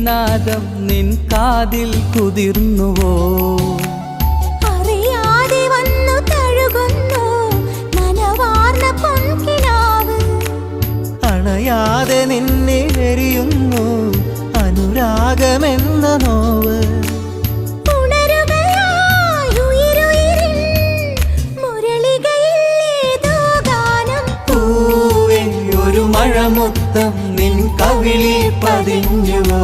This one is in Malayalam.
നാദം നിൻ കാതിൽ കുതിർന്നുവോ? അറിയാതെ വന്നു തഴുകുന്നു നനവാർന്ന പൊൻകിനാവ്. അണയാതെ നിന്നെ എരിയുന്നു അനുരാഗമെന്ന നോവ്. മഴമുത്തം നിൻ കവിളിൽ പതിഞ്ഞുവോ?